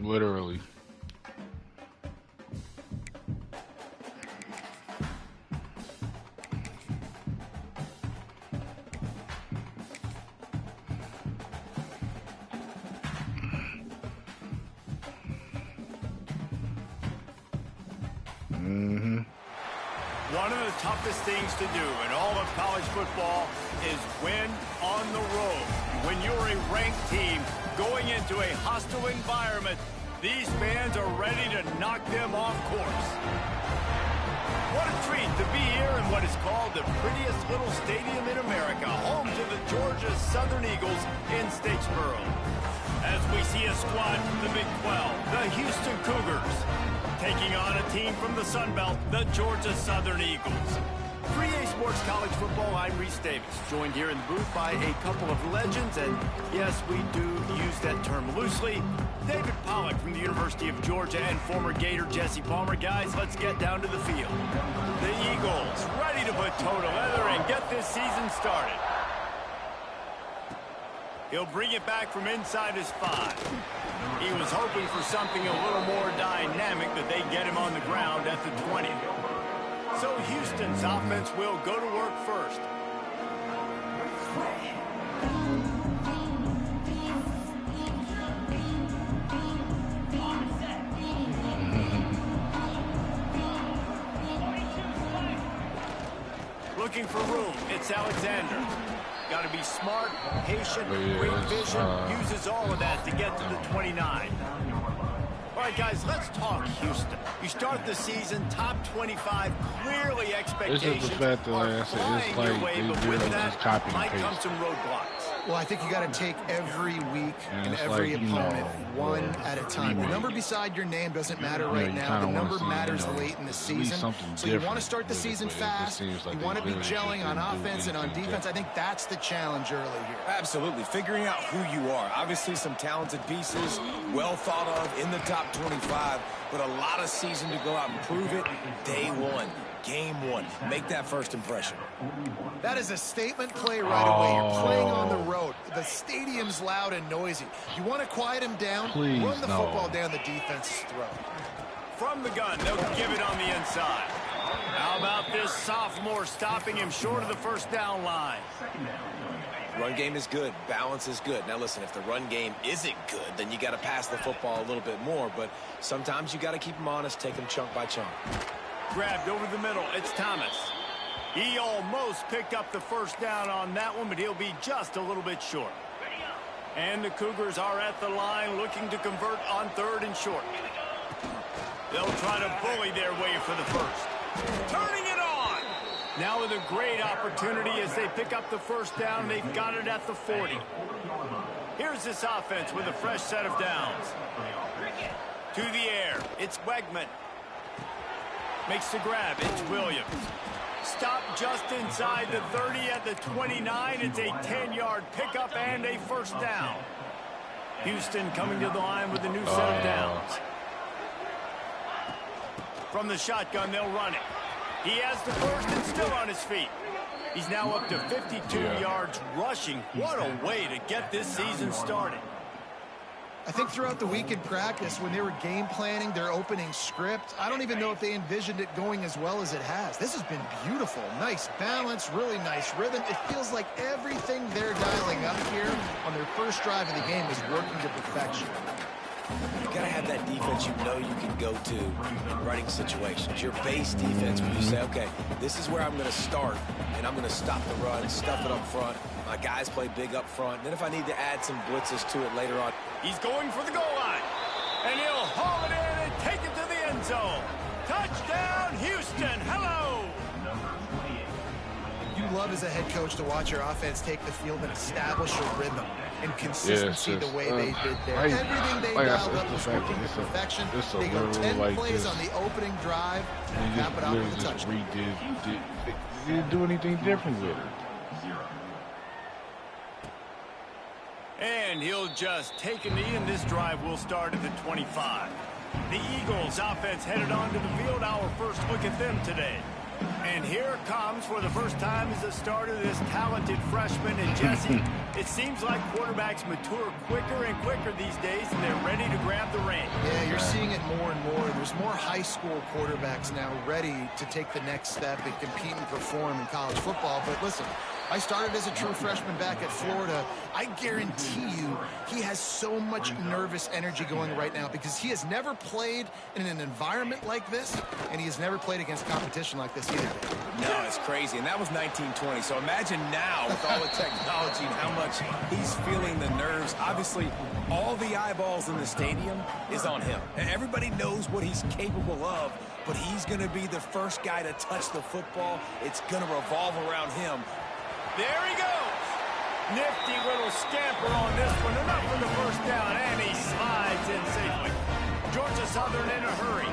Literally. One of the toughest things to do in all of college football is win on the road. When you're a ranked team going into a hostile environment, these fans are ready to knock them off course. What a treat to be here in what is called the prettiest little stadium in America, home to the Georgia Southern Eagles in Statesboro. As we see a squad from the Big 12, the Houston Cougars, taking on a team from the Sun Belt, the Georgia Southern Eagles. For EA Sports College Football, I'm Reese Davis, joined here in the booth by a couple of legends, and yes, we do use that term loosely. David Pollack from the University of Georgia and former Gator Jesse Palmer. Guys, let's get down to the field. The Eagles ready to put toe to leather and get this season started. He'll bring it back from inside his 5. He was hoping for something a little more dynamic, but they get him on the ground at the 20. So Houston's offense will go to work first. Looking for room, it's Alexander. Got to be smart, patient, great vision, uses all of that to get to the 29. All right, guys, let's talk Houston. You start the season top 25, clearly expectations This is the fact that, like I said, it's like they really just copy and paste. Come some roadblocks. Well, I think you got to take every week and every opponent one at a time. The number beside your name doesn't matter right now. The number matters late in the season. So you want to start the season fast. You want to be gelling on offense and on defense. I think that's the challenge early here. Absolutely. Figuring out who you are. Obviously, some talented pieces, well thought of in the top 25, but a lot of season to go out and prove it. Day one. Game one. Make that first impression. That is a statement play right away. You're playing on the road. The stadium's loud and noisy. You want to quiet him down, run the football down the defense's throat. From the gun, they'll give it on the inside. How about this sophomore stopping him short of the first down line? Run game is good. Balance is good. Now, listen, if the run game isn't good, then you got to pass the football a little bit more. But sometimes you got to keep them honest, take them chunk by chunk. Grabbed over the middle. It's Thomas. He almost picked up the first down on that one, but he'll be just a little bit short. And the Cougars are at the line looking to convert on 3rd and short. They'll try to bully their way for the first. Turning it on! Now with a great opportunity as they pick up the first down. They've got it at the 40. Here's this offense with a fresh set of downs. To the air. It's Wegman. Makes the grab. It's Williams. Stop just inside the 30 at the 29. It's a 10-yard pickup and a first down. Houston coming to the line with a new set of downs. From the shotgun, they'll run it. He has the first and still on his feet. He's now up to 52 yards rushing. What a way to get this season started. I think throughout the week in practice, when they were game planning their opening script, I don't even know if they envisioned it going as well as it has. This has been beautiful. Nice balance, really nice rhythm. It feels like everything they're dialing up here on their first drive of the game is working to perfection. You got to have that defense you know you can go to in running situations. Your base defense where you say, okay, this is where I'm going to start, and I'm going to stop the run, stuff it up front. My guys play big up front. Then if I need to add some blitzes to it later on. He's going for the goal line. And he'll haul it in and take it to the end zone. Touchdown, Houston. Hello. You love as a head coach to watch your offense take the field and establish a rhythm and consistency the way they did there. Everything they dialed up was working to perfection. They go 10 plays on the opening drive and cap it out with a touchdown. They didn't do anything different with it. And he'll just take a knee, and this drive will start at the 25. The Eagles offense headed onto the field. Our first look at them today. And here it comes for the first time as the starter, this talented freshman. And Jesse, it seems like quarterbacks mature quicker and quicker these days, and they're ready to grab the reins. Yeah, you're seeing it more and more. There's more high school quarterbacks now ready to take the next step and compete and perform in college football. But listen, I started as a true freshman back at Florida. I guarantee you he has so much nervous energy going right now because he has never played in an environment like this, and he has never played against competition like this either. No, it's crazy, and that was 1920. So imagine now with all the technology and how much he's feeling the nerves. Obviously, all the eyeballs in the stadium is on him. Everybody knows what he's capable of, but he's going to be the first guy to touch the football. It's going to revolve around him. There he goes. Nifty little scamper on this one. Enough for the first down, and he slides in safely. Georgia Southern in a hurry.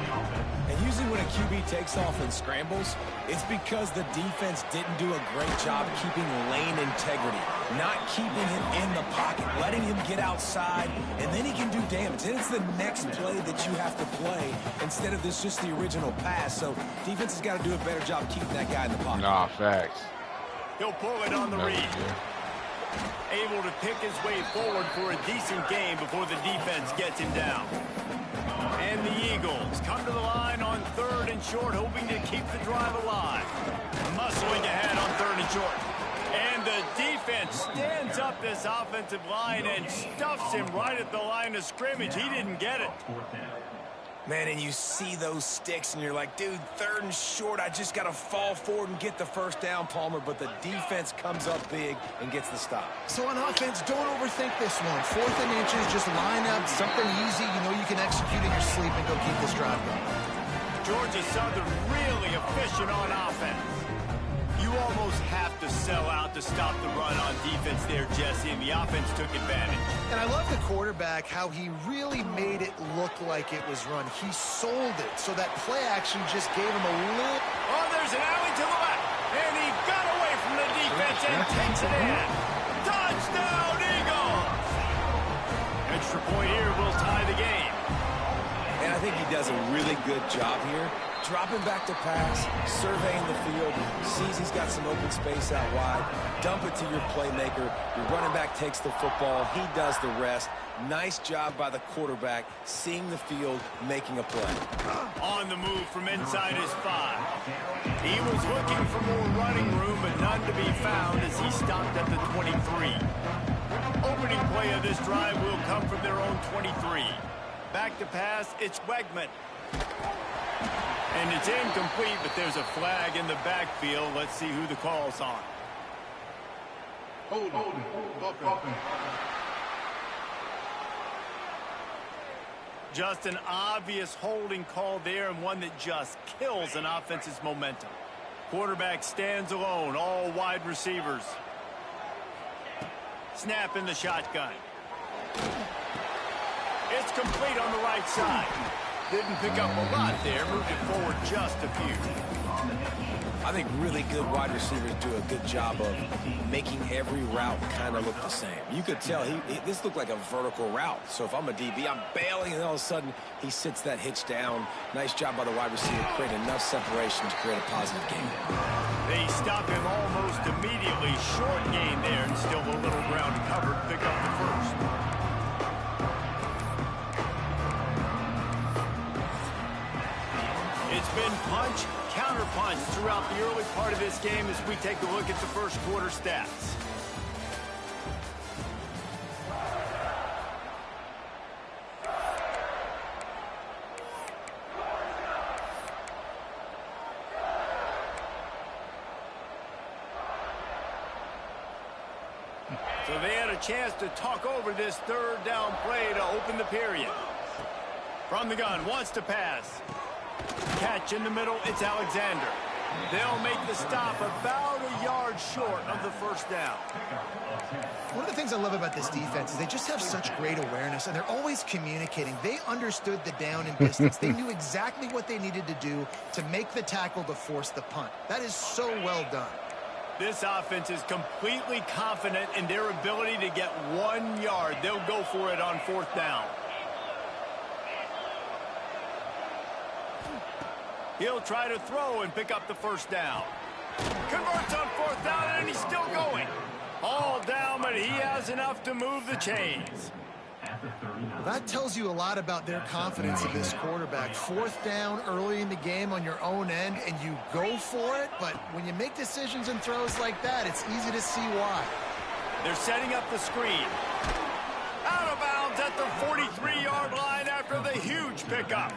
And usually when a QB takes off and scrambles, it's because the defense didn't do a great job keeping lane integrity, not keeping him in the pocket, letting him get outside, and then he can do damage. And it's the next play that you have to play instead of this just the original pass. So defense has got to do a better job keeping that guy in the pocket. Nah, facts. He'll pull it on the read. Able to pick his way forward for a decent game before the defense gets him down. And the Eagles come to the line on 3rd and short, hoping to keep the drive alive. Muscling ahead on 3rd and short. And the defense stands up this offensive line and stuffs him right at the line of scrimmage. He didn't get it. Man, and you see those sticks, and you're like, dude, 3rd and short, I just got to fall forward and get the first down, Palmer, but the defense comes up big and gets the stop. So on offense, don't overthink this one. 4th and inches, just line up, something easy you know you can execute in your sleep and go keep this drive going. Georgia Southern really efficient on offense. You almost have to sell out to stop the run on defense there, Jesse, and the offense took advantage. And I love the quarterback, how he really made it look like it was run. He sold it, so that play action just gave him a little... Oh, there's an alley to the left, and he got away from the defense and takes it in. Touchdown, Eagles! Extra point here will tie the game. And I think he does a really good job here. Dropping back to pass, surveying the field, sees he's got some open space out wide, dump it to your playmaker, your running back takes the football, he does the rest. Nice job by the quarterback, seeing the field, making a play. On the move from inside his 5. He was looking for more running room, but none to be found as he stopped at the 23. Opening play of this drive will come from their own 23. Back to pass, it's Wegman. And it's incomplete, but there's a flag in the backfield. Let's see who the call's on. Hold on. Just an obvious holding call there, and one that just kills an offense's momentum. Quarterback stands alone, all wide receivers. Snap in the shotgun. It's complete on the right side. Didn't pick up a lot there, moved it forward just a few. I think really good wide receivers do a good job of making every route kind of look the same. You could tell this looked like a vertical route. So if I'm a DB, I'm bailing, and all of a sudden he sits that hitch down. Nice job by the wide receiver, creating enough separation to create a positive game. They stop him almost immediately. Short gain there, and still a little ground covered. Pick up the first. It's been punch, counter-punch throughout the early part of this game as we take a look at the first quarter stats. So they had a chance to talk over this 3rd down play to open the period. From the gun, wants to pass. Catch in the middle, it's Alexander. They'll make the stop about a yard short of the first down. One of the things I love about this defense is they just have such great awareness, and they're always communicating. They understood the down and distance. They knew exactly what they needed to do to make the tackle to force the punt. That is so well done. This offense is completely confident in their ability to get 1 yard. They'll go for it on 4th down. He'll try to throw and pick up the first down. Converts on fourth down, and he's still going. All down, but he has enough to move the chains. That tells you a lot about their confidence in this quarterback. Fourth down early in the game on your own end, and you go for it. But when you make decisions and throws like that, it's easy to see why. They're setting up the screen. Out of bounds at the 43-yard line after the huge pickup.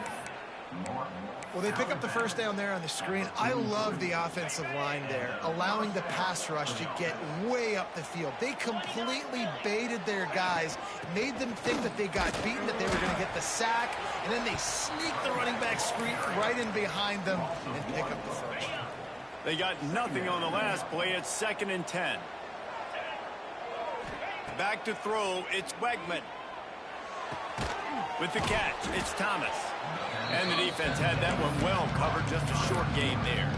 Well, they pick up the first down there on the screen. I love the offensive line there, allowing the pass rush to get way up the field. They completely baited their guys, made them think that they got beaten, that they were going to get the sack, and then they sneak the running back screen right in behind them and pick up the first. They got nothing on the last play. It's 2nd and 10. Back to throw, it's Wegman. With the catch, it's Thomas. And the defense had that one well covered, just a short game there.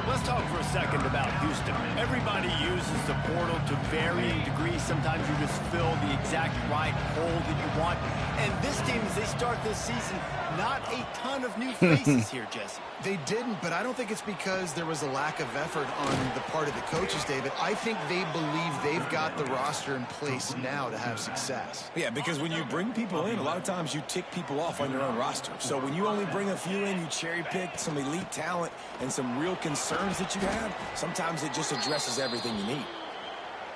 Let's talk for a second about Houston. Everybody uses the portal to varying degrees. Sometimes you just fill the exact right hole that you want. And this team, as they start this season, not a ton of new faces here, Jesse. They didn't, but I don't think it's because there was a lack of effort on the part of the coaches, David. I think they believe they've got the roster in place now to have success. Yeah, because when you bring people in, a lot of times you tick people off on your own roster. So when you only bring a few in, you cherry-pick some elite talent and some real concerns that you have, sometimes it just addresses everything you need.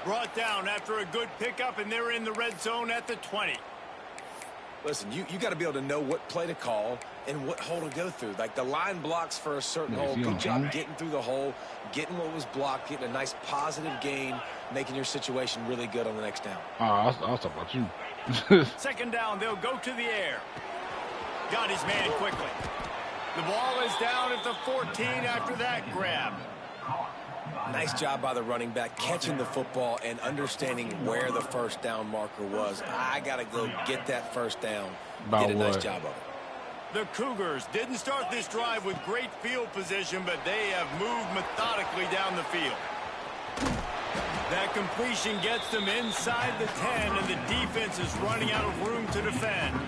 Brought down after a good pickup, and they're in the red zone at the 20. Listen, you got to be able to know what play to call and what hole to go through. Like the line blocks for a certain hole. Good job getting through the hole, getting what was blocked, getting a nice positive gain, making your situation really good on the next down. I'll talk about you. 2nd down, they'll go to the air. Got his man quickly. The ball is down at the 14 after that grab. Nice job by the running back, catching the football and understanding where the first down marker was. I got to go get that first down. Did a nice job of it. The Cougars didn't start this drive with great field position, but they have moved methodically down the field. That completion gets them inside the 10, and the defense is running out of room to defend.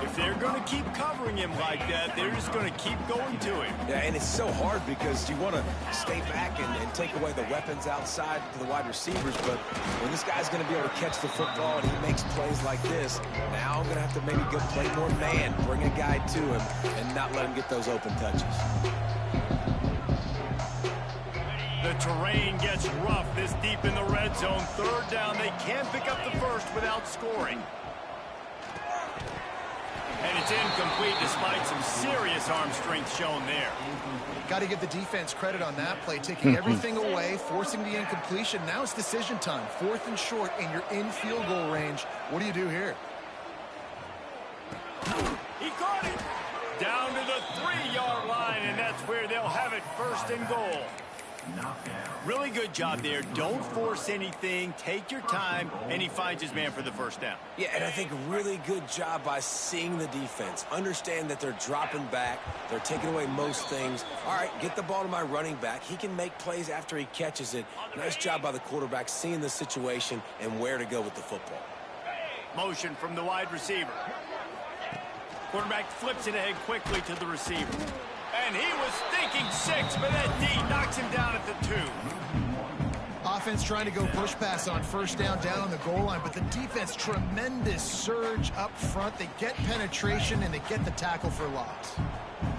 If they're going to keep covering him like that, they're just going to keep going to him. Yeah, and it's so hard because you want to stay back and take away the weapons outside to the wide receivers, but when this guy's going to be able to catch the football and he makes plays like this, now I'm going to have to maybe go play more man, bring a guy to him, and not let him get those open touches. The terrain gets rough this deep in the red zone. 3rd down, they can pick up the first without scoring. And it's incomplete despite some serious arm strength shown there. Got to give the defense credit on that play, taking everything away, forcing the incompletion. Now it's decision time. 4th and short, and you're in field goal range. What do you do here? He caught it. Down to the 3-yard line, and that's where they'll have it 1st and goal. Really good job there. Don't force anything. Take your time, and he finds his man for the first down. Yeah, and I think really good job by seeing the defense. Understand that they're dropping back. They're taking away most things. All right, get the ball to my running back. He can make plays after he catches it. Nice job by the quarterback seeing the situation and where to go with the football. Motion from the wide receiver. Quarterback flips it ahead quickly to the receiver. And he was thinking 6, but that D knocks him down at the 2. Offense trying to go push pass on 1st down on the goal line, but the defense, tremendous surge up front. They get penetration, and they get the tackle for loss.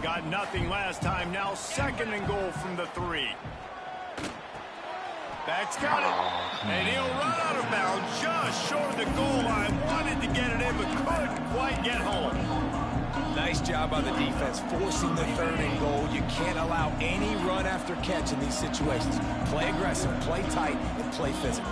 Got nothing last time. Now 2nd and goal from the 3. Back's got it. And he'll run out of bounds just short of the goal line. Wanted to get it in, but couldn't quite get home. Nice job by the defense, forcing the 3rd and goal. You can't allow any run after catch in these situations. Play aggressive, play tight, and play physical.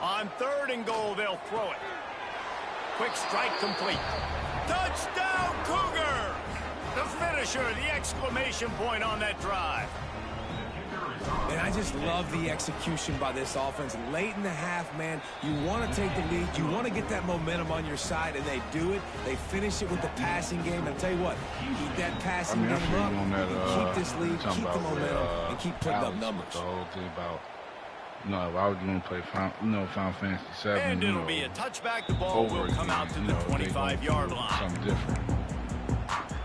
On 3rd and goal, they'll throw it. Quick strike complete. Touchdown, Cougar! The finisher, the exclamation point on that drive. And I just love the execution by this offense. Late in the half, man, you want to take the lead. You want to get that momentum on your side, and they do it. They finish it with the passing game. I'll tell you what, keep that passing game up, keep this lead, keep the momentum, and keep putting up numbers. The whole thing about, if I was going to play Final Fantasy 7, and it'll be a touchback. The ball will come out to the 25-yard line. Something different.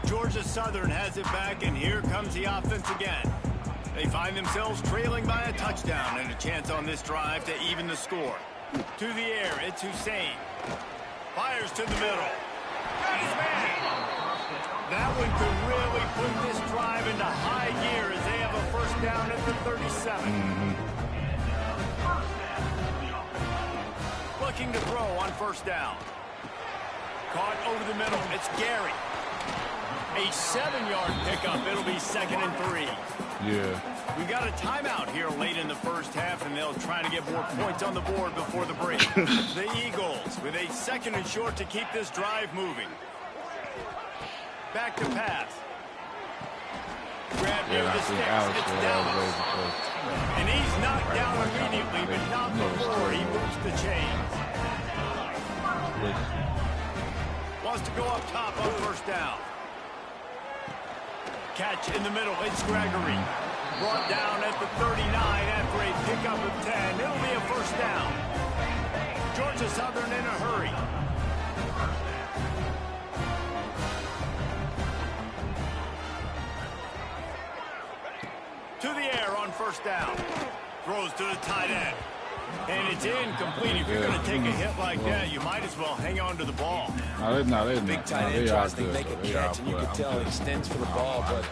Georgia Southern has it back, and here comes the offense again. They find themselves trailing by a touchdown and a chance on this drive to even the score. To the air, it's Hussein. Fires to the middle. Got his man. That one could really put this drive into high gear as they have a first down at the 37. Looking to throw on first down. Caught over the middle. It's Gary. A 7-yard pickup. It'll be 2nd and 3. Yeah. We got a timeout here late in the first half, and they'll try to get more points on the board before the break. The Eagles with a 2nd and short to keep this drive moving. Back to pass. Grab near the sticks. It's Dallas. And he's knocked down immediately, but not before he moves the chains. Wants to go up top on first down. Catch in the middle. It's Gregory. Brought down at the 39 after a pickup of 10. It'll be a first down. Georgia Southern in a hurry. To the air on first down. Throws to the tight end. And it's incomplete. If you're going to take a hit like that, you might as well hang on to the ball. Big tight end tries to make a catch, and you can tell he extends for the ball, but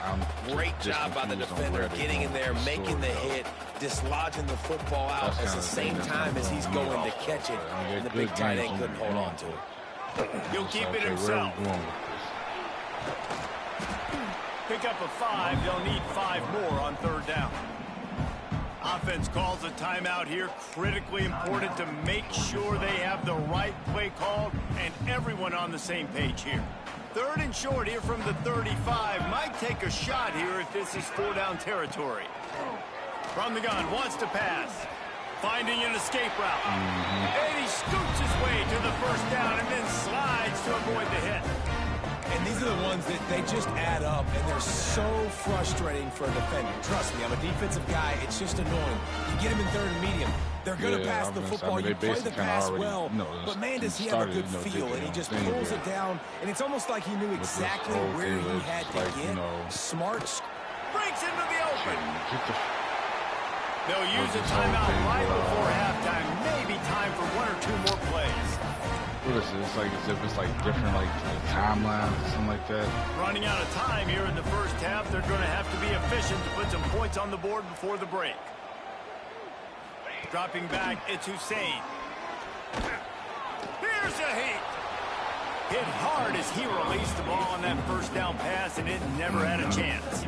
great job by the defender getting in there, making the hit, dislodging the football out at the same time as he's going to catch it, and the big tight end couldn't hold on to it. He'll keep it himself. Pick up a 5. They'll need 5 more on third down. Offense calls a timeout here. Critically important to make sure they have the right play called and everyone on the same page here. 3rd and short here from the 35. Might take a shot here if this is 4-down territory. From the gun, wants to pass. Finding an escape route. And he scoots his way to the first down and then slides to avoid the hit. And these are the ones that they just add up, and they're so frustrating for a defender. Trust me, I'm a defensive guy. It's just annoying. You get him in 3rd and medium. They're going to pass the football. You play the pass well, but man, does he have a good feel, and he just pulls it down, and it's almost like he knew exactly where he had to get. Smart. Breaks into the open. They'll use a timeout right before halftime. Maybe time for 1 or 2 more plays. What is it? It's like as if it's like different like timelines or something like that. Running out of time here in the first half. They're going to have to be efficient to put some points on the board before the break. Dropping back, it's Hussein. Here's a hit. Hit hard as he released the ball on that first down pass, and it never had a chance.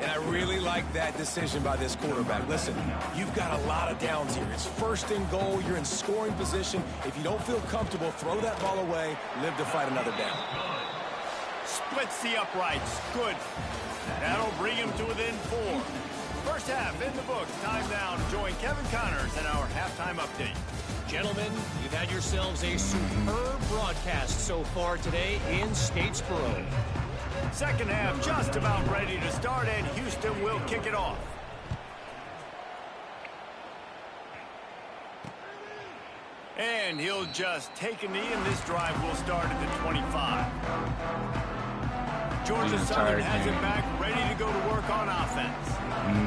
And I really like that decision by this quarterback. Listen, you've got a lot of downs here. It's 1st and goal. You're in scoring position. If you don't feel comfortable, throw that ball away. Live to fight another down. Splits the uprights. Good. That'll bring him to within 4. First half in the books. Time now to join Kevin Connors in our halftime update. Gentlemen, you've had yourselves a superb broadcast so far today in Statesboro. Second half just about ready to start, and Houston will kick it off. And he'll just take a knee, and this drive will start at the 25. Georgia Southern has it back, ready to go to work on offense.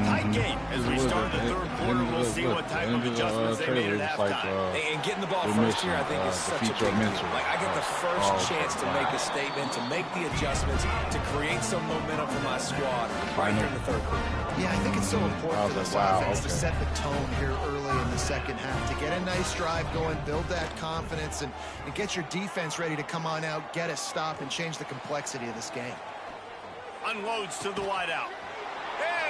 Tight game as we start the 3rd quarter. We'll see what type of adjustments they made at halftime. And getting the ball first here, I think, is such a big deal. Like, I get the first chance to make a statement, to make the adjustments, to create some momentum for my squad right here in the 3rd quarter. Yeah, I think it's so important for this offense to set the tone here early in the second half, to get a nice drive going, build that confidence, and get your defense ready to come on out, get a stop, and change the complexity of this game. Unloads to the wideout.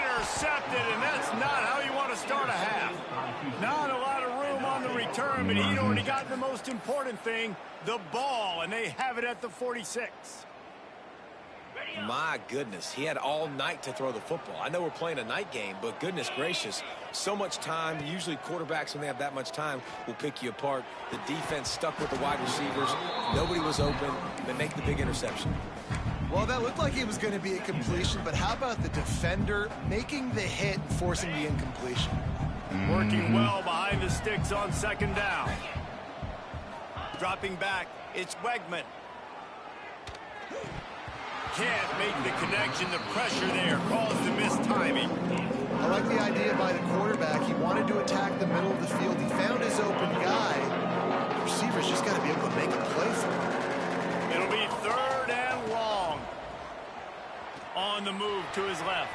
Intercepted, and that's not how you want to start a half. Not a lot of room on the return, but he'd already gotten the most important thing, the ball, and they have it at the 46. My goodness, he had all night to throw the football. I know we're playing a night game, but goodness gracious, so much time. Usually quarterbacks, when they have that much time, will pick you apart. The defense stuck with the wide receivers. Nobody was open. They make the big interception. Well, that looked like it was going to be a completion, but how about the defender making the hit and forcing the incompletion? Working well behind the sticks on second down. Dropping back, it's Wegman. Can't make the connection. The pressure there caused the mistiming. I like the idea by the quarterback. He wanted to attack the middle of the field. He found his open guy. The receiver's just got to be able to make a play for him. It'll be third and long. On the move to his left.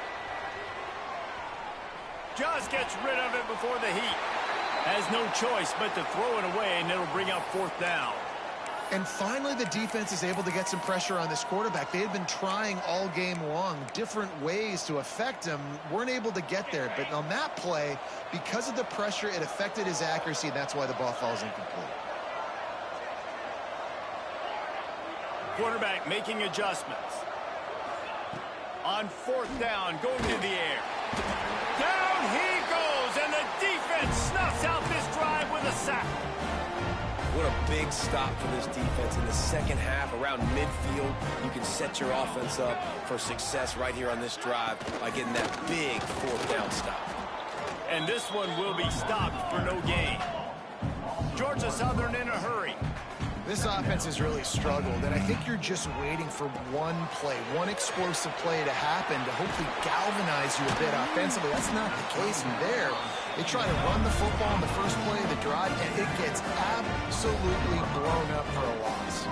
Just gets rid of it before the heat. Has no choice but to throw it away, and it'll bring up fourth down. And finally, the defense is able to get some pressure on this quarterback. They had been trying all game long different ways to affect him. Weren't able to get there. But on that play, because of the pressure, it affected his accuracy, and that's why the ball falls incomplete. Quarterback making adjustments. On fourth down, going to the air. Down he goes, and the defense snuffs out this drive with a sack. What a big stop for this defense in the second half. Around midfield, you can set your offense up for success right here on this drive by getting that big fourth down stop. And this one will be stopped for no gain. Georgia Southern in a hurry. This offense has really struggled, and I think you're just waiting for one play, one explosive play to happen to hopefully galvanize you a bit offensively. That's not the case in there. They try to run the football in the first play of the drive, and it gets absolutely blown up for a loss.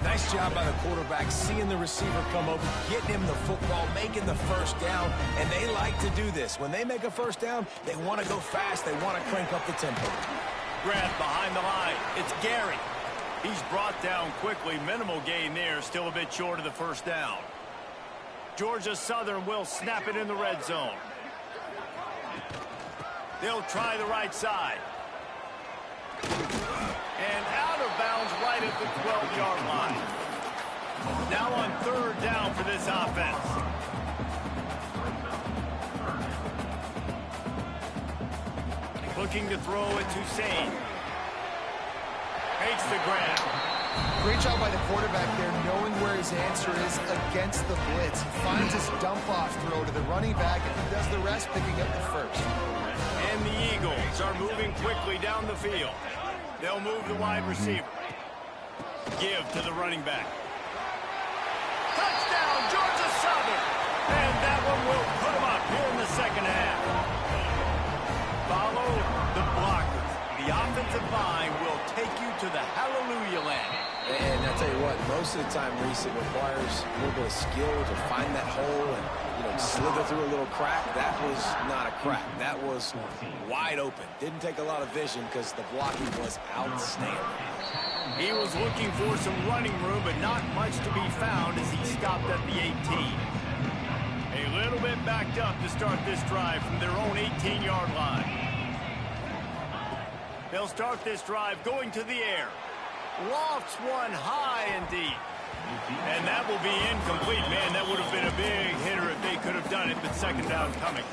Nice job by the quarterback, seeing the receiver come over, getting him the football, making the first down, and they like to do this. When they make a first down, they want to go fast. They want to crank up the tempo. Grab behind the line. It's Gary. He's brought down quickly. Minimal gain there. Still a bit short of the first down. Georgia Southern will snap it in the red zone. They'll try the right side. And out of bounds right at the 12-yard line. Now on third down for this offense. Looking to throw it to Sane. Makes the grab. Great job by the quarterback there, knowing where his answer is against the blitz. He finds his dump-off throw to the running back, and he does the rest, picking up the first. And the Eagles are moving quickly down the field. They'll move the wide receiver. Give to the running back. Touchdown, Georgia Southern! And that one will put them up here in the second half. Follow the blockers. The offensive line will take you to the hallelujah land. And I tell you what, most of the time, Reese, it requires a little bit of skill to find that hole and, slither through a little crack. That was not a crack. That was wide open. Didn't take a lot of vision because the blocking was outstanding. He was looking for some running room, but not much to be found as he stopped at the 18. A little bit backed up to start this drive from their own 18-yard line. They'll start this drive going to the air. Lofts one high and deep. And that will be incomplete. Man, that would have been a big hitter if they could have done it, but second down coming.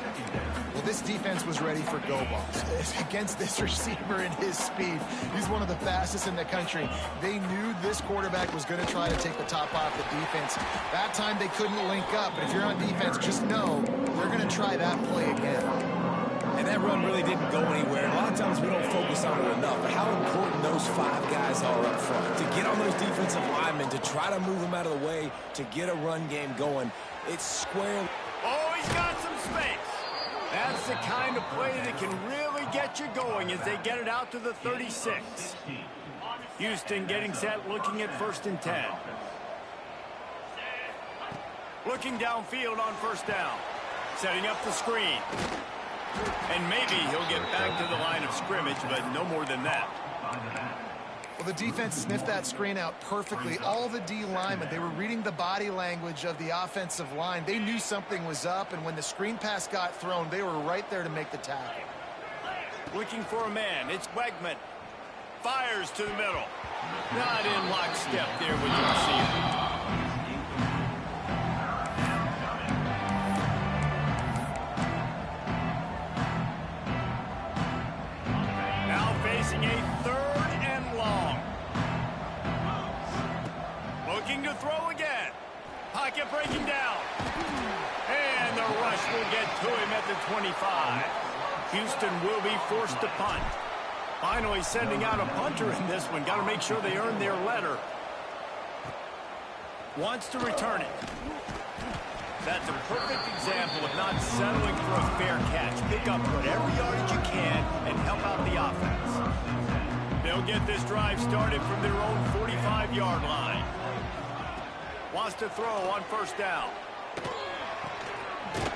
Well, this defense was ready for go balls. Against this receiver and his speed, he's one of the fastest in the country. They knew this quarterback was going to try to take the top off the defense. That time they couldn't link up, but if you're on defense, just know they're going to try that play again. And that run really didn't go anywhere. A lot of times we don't focus on it enough, but how important those five guys are up front. To get on those defensive linemen, to try to move them out of the way, to get a run game going. It's square. Oh, he's got some space. That's the kind of play that can really get you going as they get it out to the 36. Houston getting set, looking at 1st and 10. Looking downfield on first down. Setting up the screen. And maybe he'll get back to the line of scrimmage, but no more than that. Well, the defense sniffed that screen out perfectly. All the D linemen, they were reading the body language of the offensive line. They knew something was up, and when the screen pass got thrown, they were right there to make the tackle. Looking for a man. It's Wegman. Fires to the middle. Not in lockstep there with the receiver. can't break him down. And the rush will get to him at the 25. Houston will be forced to punt. Finally sending out a punter in this one. Got to make sure they earn their letter. Wants to return it. That's a perfect example of not settling for a fair catch. Pick up whatever yardage you can and help out the offense. They'll get this drive started from their own 45-yard line. Wants to throw on first down.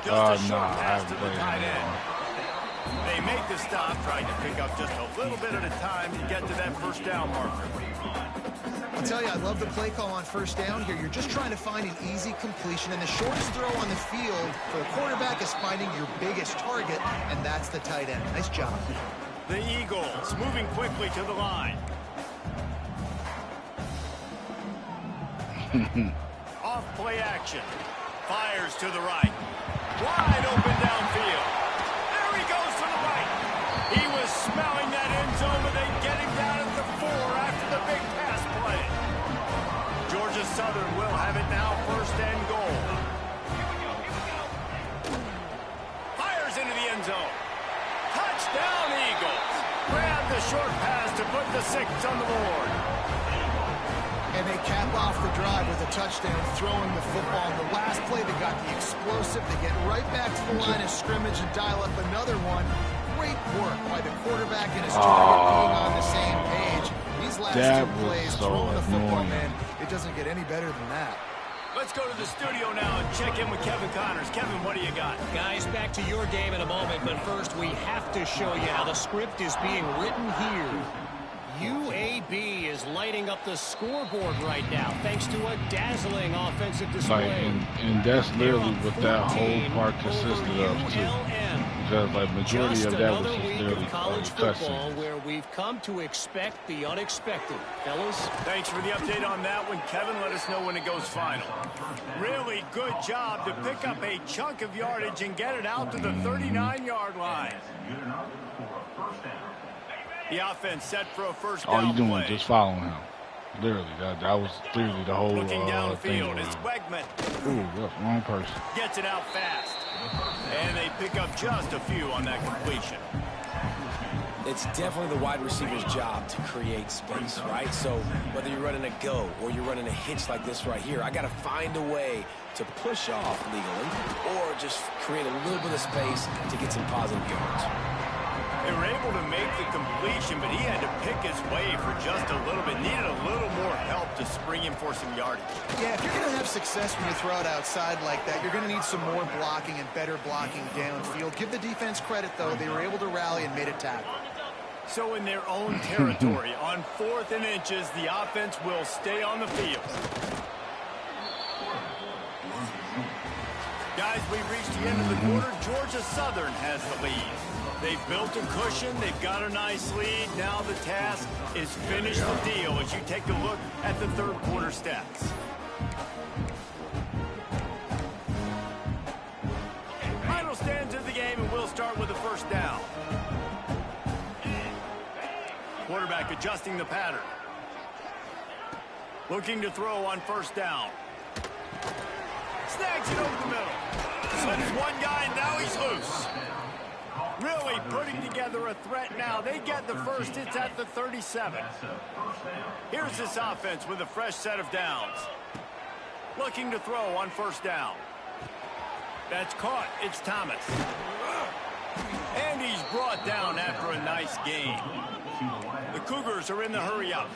Just a short pass to the tight end. They make the stop, trying to pick up just a little bit at a time to get to that first down marker. I'll tell you, I love the play call on first down here. You're just trying to find an easy completion, and the shortest throw on the field for the quarterback is finding your biggest target, and that's the tight end. Nice job. The Eagles moving quickly to the line. Off play action. Fires to the right. Wide open downfield. There he goes to the right. He was smelling that end zone, but they get him down at the 4 after the big pass play. Georgia Southern will have it now, first and goal. Fires into the end zone. Touchdown, Eagles. Grab the short pass to put the 6 on the board. And they cap off the drive with a touchdown, throwing the football. In the last play, they got the explosive. They get right back to the line of scrimmage and dial up another one. Great work by the quarterback and his target being on the same page. These last 2 plays, throwing the football, man, it doesn't get any better than that. Let's go to the studio now and check in with Kevin Connors. Kevin, what do you got? Guys, back to your game in a moment, but first we have to show you how the script is being written here. UAB is lighting up the scoreboard right now thanks to a dazzling offensive display. And that's literally what that whole part consisted of too. Because like majority of that was just literally college football where we've come to expect the unexpected. Fellas, thanks for the update on that one, Kevin. Let us know when it goes final. Really good job to pick up a chunk of yardage and get it out to the 39-yard line. The offense set for a first down. All you doing play. is just following him. Literally, that was literally the whole Looking thing. downfield is Wegman. Ooh, that's the wrong person. Gets it out fast. And they pick up just a few on that completion. It's definitely the wide receiver's job to create space, right? So whether you're running a go or you're running a hitch like this right here, I got to find a way to push off legally or just create a little bit of space to get some positive yards. They were able to make the completion, but he had to pick his way for just a little bit. Needed a little more help to spring him for some yardage. Yeah, if you're going to have success when you throw it outside like that, you're going to need some more blocking and better blocking downfield. Give the defense credit, though. They were able to rally and made a tackle. So in their own territory, on 4th and inches, the offense will stay on the field. Guys, we've reached the end of the quarter. Georgia Southern has the lead. They've built a cushion. They've got a nice lead. Now the task is finish the deal as you take a look at the third quarter stats. Final stanza of the game, and we'll start with the first down. Quarterback adjusting the pattern. Looking to throw on first down. Snags it over the middle. Slips one guy, and now he's loose. Really putting together a threat now. They get the first. It's at the 37. Here's this offense with a fresh set of downs. Looking to throw on first down. That's caught. It's Thomas. And he's brought down after a nice gain. The Cougars are in the hurry up.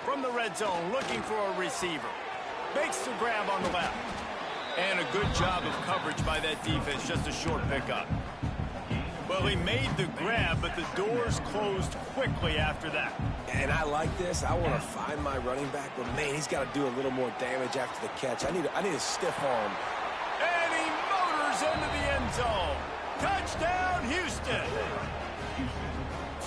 From the red zone, looking for a receiver. Makes the grab on the left. And a good job of coverage by that defense. Just a short pickup. Well, he made the grab, but the doors closed quickly after that. And I like this. I want to find my running back, but man, he's got to do a little more damage after the catch. I need a stiff arm. And he motors into the end zone. Touchdown, Houston.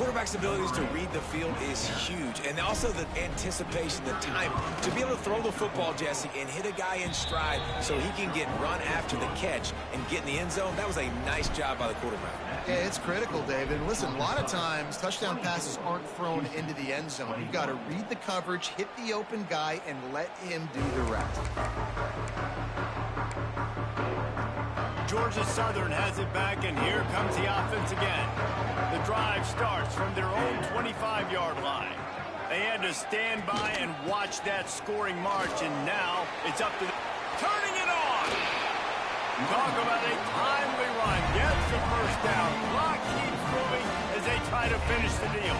quarterback's abilities to read the field is huge. And also the anticipation, the time to be able to throw the football, Jesse, and hit a guy in stride so he can get run after the catch and get in the end zone. That was a nice job by the quarterback. Yeah, it's critical, David. And listen, a lot of times touchdown passes aren't thrown into the end zone. You've got to read the coverage, hit the open guy, and let him do the rest. Georgia Southern has it back, and here comes the offense again. The drive starts from their own 25-yard line. They had to stand by and watch that scoring march, and now it's up to turning it on. Talk about a timely run. Gets the first down. Clock keeps moving as they try to finish the deal.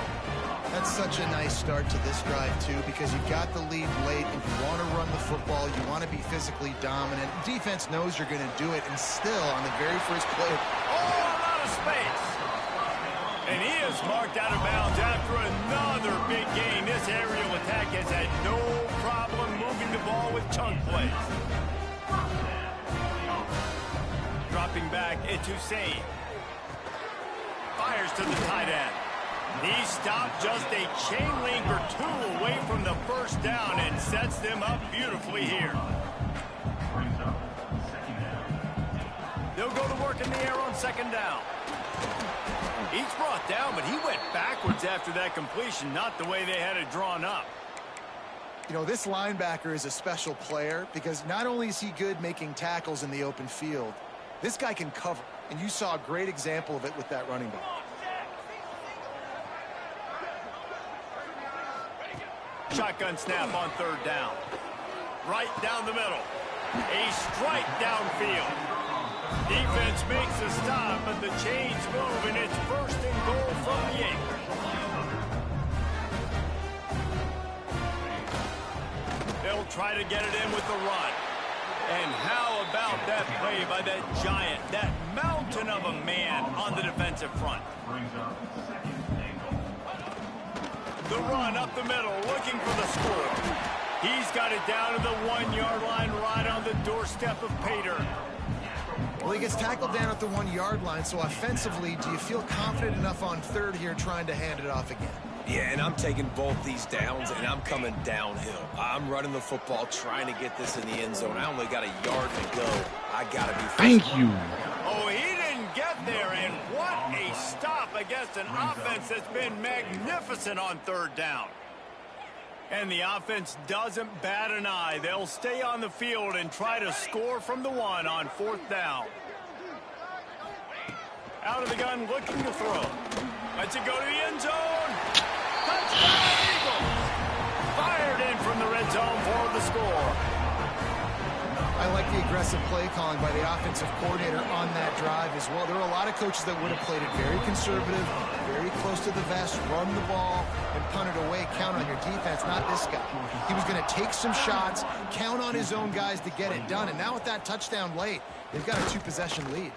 That's such a nice start to this drive, too, because you've got the lead late, and you want to run the football. You want to be physically dominant. Defense knows you're going to do it, and still, on the very first play... Oh, a lot of space. And he is marked out of bounds after another big gain. This aerial attack has had no problem moving the ball with chunk plays. Dropping back, it's Hussein. Fires to the tight end. He stopped just a chain link or two away from the first down and sets them up beautifully here. They'll go to work in the air on second down. He's brought down, but he went backwards after that completion, not the way they had it drawn up. You know, this linebacker is a special player because not only is he good making tackles in the open field, this guy can cover, and you saw a great example of it with that running back. Shotgun snap on third down. Right down the middle. A strike downfield. Defense makes a stop, but the chains move, and it's first and goal from the 8. They'll try to get it in with the run. And how about that play by that giant, that mountain of a man on the defensive front? The run up the middle, looking for the score. He's got it down to the 1-yard line, right on the doorstep of Pater. Well, he gets tackled down at the 1-yard line, so offensively, do you feel confident enough on third here trying to hand it off again? Yeah, and I'm taking both these downs, and I'm coming downhill. I'm running the football, trying to get this in the end zone. I only got a yard to go. I got to be... Thank you. Oh, he didn't get there, and what a stop against an offense that's been magnificent on third down. And the offense doesn't bat an eye. They'll stay on the field and try to score from the 1 on fourth down. Out of the gun, looking to throw. Lets it go to the end zone. Touchdown, Eagles! Fired in from the red zone for the score. I like the aggressive play calling by the offensive coordinator on that drive as well. There are a lot of coaches that would have played it very conservative, very close to the vest, run the ball, and punt it away. Count on your defense, not this guy. He was going to take some shots, count on his own guys to get it done. And now with that touchdown late, they've got a 2-possession lead.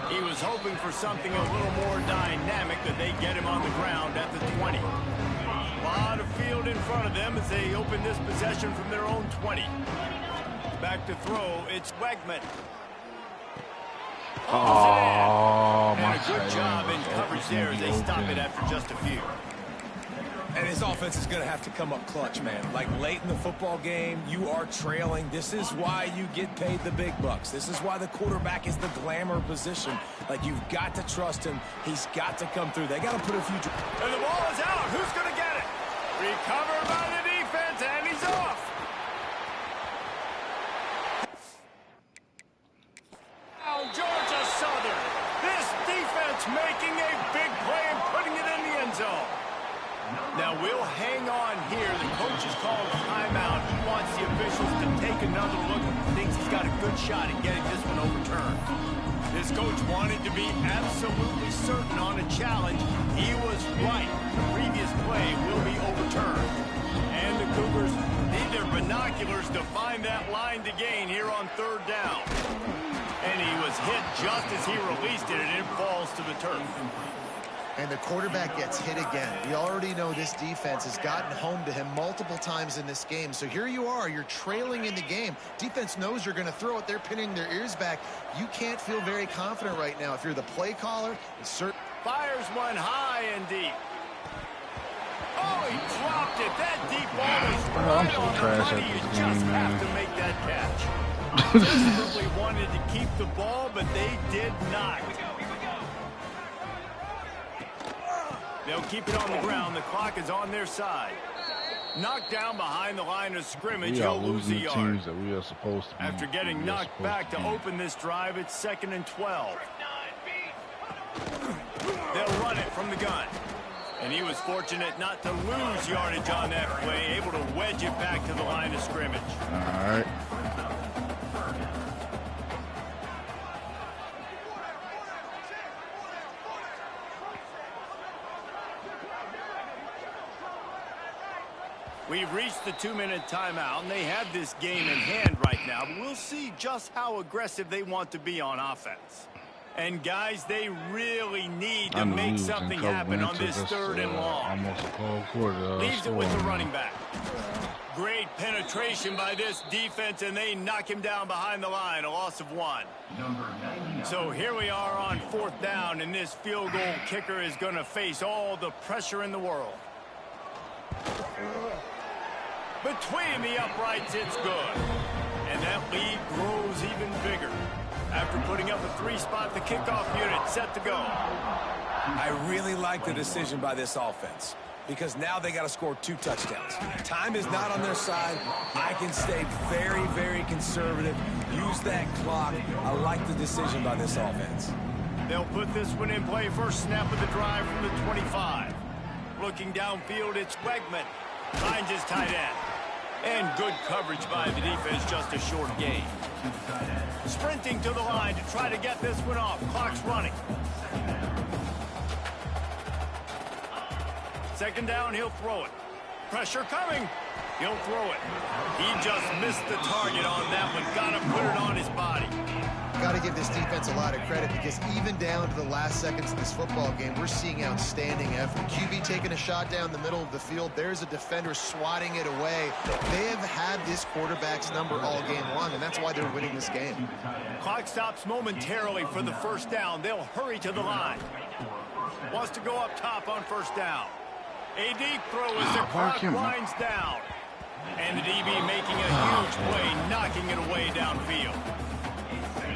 He was hoping for something a little more dynamic, that they get him on the ground at the 20. A lot of field in front of them as they open this possession from their own 20. Back to throw, it's Wegman. Oh, my and a good job in coverage there as they stop it after just a few. And his offense is going to have to come up clutch, man. Like late in the football game, you are trailing. This is why you get paid the big bucks. This is why the quarterback is the glamour position. Like, you've got to trust him. He's got to come through. They got to put a few... And the ball is out. Who's going to get it? Recovered by the defense, and he's off. Georgia Southern. This defense making a big play and putting it in the end zone. Now we'll hang on here. The coach has called a timeout. He wants the officials to take another look. Thinks he's got a good shot at getting this one overturned. This coach wanted to be absolutely certain on a challenge. He was right. The previous play will be overturned. And the Cougars need their binoculars to find that line to gain here on third down. And he was hit just as he released it, and it falls to the turf. And the quarterback gets hit again. We already know this defense has gotten home to him multiple times in this game. So here you are, you're trailing in the game. Defense knows you're going to throw it. They're pinning their ears back. You can't feel very confident right now. If you're the play caller, it's certain. Fires one high and deep. Oh, he dropped it. That deep ball was I'm right so on the trash money. at You this just game, have man. to make that catch. Desperately wanted to keep the ball, but they did not. They'll keep it on the ground. The clock is on their side. Knocked down behind the line of scrimmage. We are He'll lose a losing the yard. teams that we are supposed to be. After getting knocked back to open this drive, it's 2nd and 12. They'll run it from the gun. And he was fortunate not to lose yardage on that play, able to wedge it back to the line of scrimmage. All right. We've reached the 2-minute timeout, and they have this game in hand right now. But we'll see just how aggressive they want to be on offense. And, guys, they really need to make something happen on this 3rd and long. Almost a cold quarter. Leaves it with the running back. Great penetration by this defense, and they knock him down behind the line, a loss of 1. So here we are on 4th down, and this field goal kicker is going to face all the pressure in the world. Between the uprights, it's good. And that lead grows even bigger. After putting up a 3-spot, the kickoff unit set to go. I really like the decision by this offense because now they got to score 2 touchdowns. Time is not on their side. I can stay very, very conservative. Use that clock. I like the decision by this offense. They'll put this one in play. First snap of the drive from the 25. Looking downfield, it's Wegman. Finds his tight end. And good coverage by the defense, just a short gain. Sprinting to the line to try to get this one off. Clock's running. 2nd down, he'll throw it. Pressure coming. He'll throw it. He just missed the target on that one. Got to put it on his body. Got to give this defense a lot of credit because even down to the last seconds of this football game, we're seeing outstanding effort. QB taking a shot down the middle of the field. There's a defender swatting it away. They have had this quarterback's number all game long, and that's why they're winning this game. Clock stops momentarily for the 1st down. They'll hurry to the line. Wants to go up top on 1st down. A deep throw as the clock winds down. And the DB making a huge play, knocking it away downfield.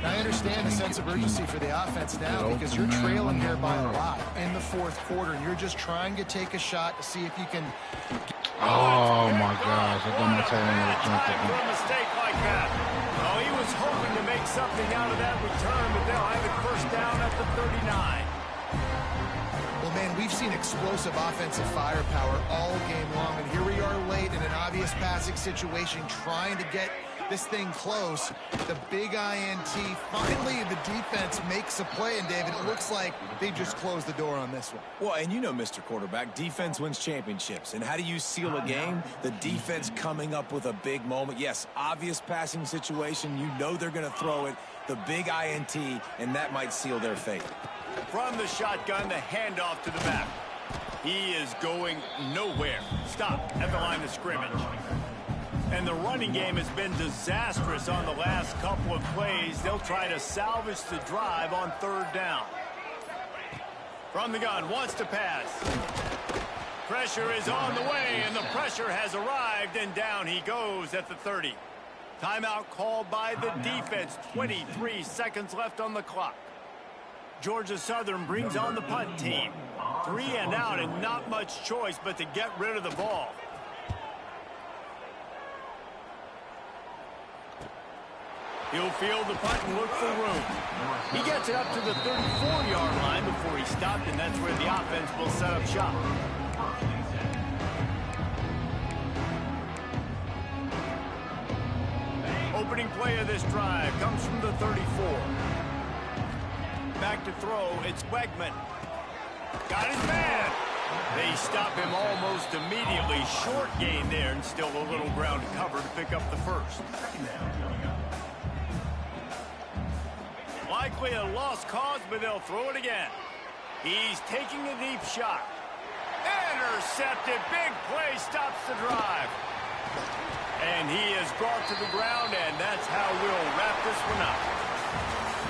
I understand the sense of urgency for the offense now because you're trailing here by a lot in the 4th quarter, and you're just trying to take a shot to see if you can. Oh, my gosh. I thought my tight end would jump for a mistake like that. Oh, he was hoping to make something out of that return, but they'll have it 1st down at the 39. Well, man, we've seen explosive offensive firepower all game long, and here we are late in an obvious passing situation trying to get this thing close. The big INT. Finally, the defense makes a play, and David, it looks like they just closed the door on this one. Well, and you know, Mr. Quarterback, defense wins championships. And how do you seal a game? The defense coming up with a big moment. Yes, obvious passing situation. You know they're going to throw it. The big INT, and that might seal their fate. From the shotgun, the handoff to the back. He is going nowhere. Stop at the line of scrimmage. And the running game has been disastrous on the last couple of plays. They'll try to salvage the drive on 3rd down. From the gun, wants to pass. Pressure is on the way, and the pressure has arrived, and down he goes at the 30. Timeout called by the defense. 23 seconds left on the clock. Georgia Southern brings on the punt team. 3 and out, and not much choice but to get rid of the ball. He'll field the punt and look for room. He gets it up to the 34-yard line before he stopped, and that's where the offense will set up shop. Opening play of this drive comes from the 34. Back to throw, it's Wegman. Got his man. They stop him almost immediately. Short gain there, and still a little ground to cover to pick up the 1st. Likely a lost cause, but they'll throw it again. He's taking a deep shot. Intercepted. Big play stops the drive. And he is brought to the ground, and that's how we'll wrap this one up.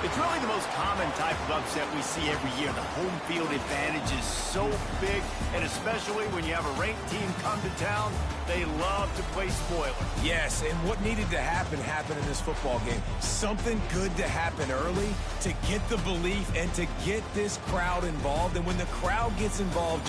It's really the most common type of upset we see every year. The home field advantage is so big, and especially when you have a ranked team come to town, they love to play spoiler. Yes, and what needed to happen happened in this football game. Something good to happen early to get the belief and to get this crowd involved. And when the crowd gets involved,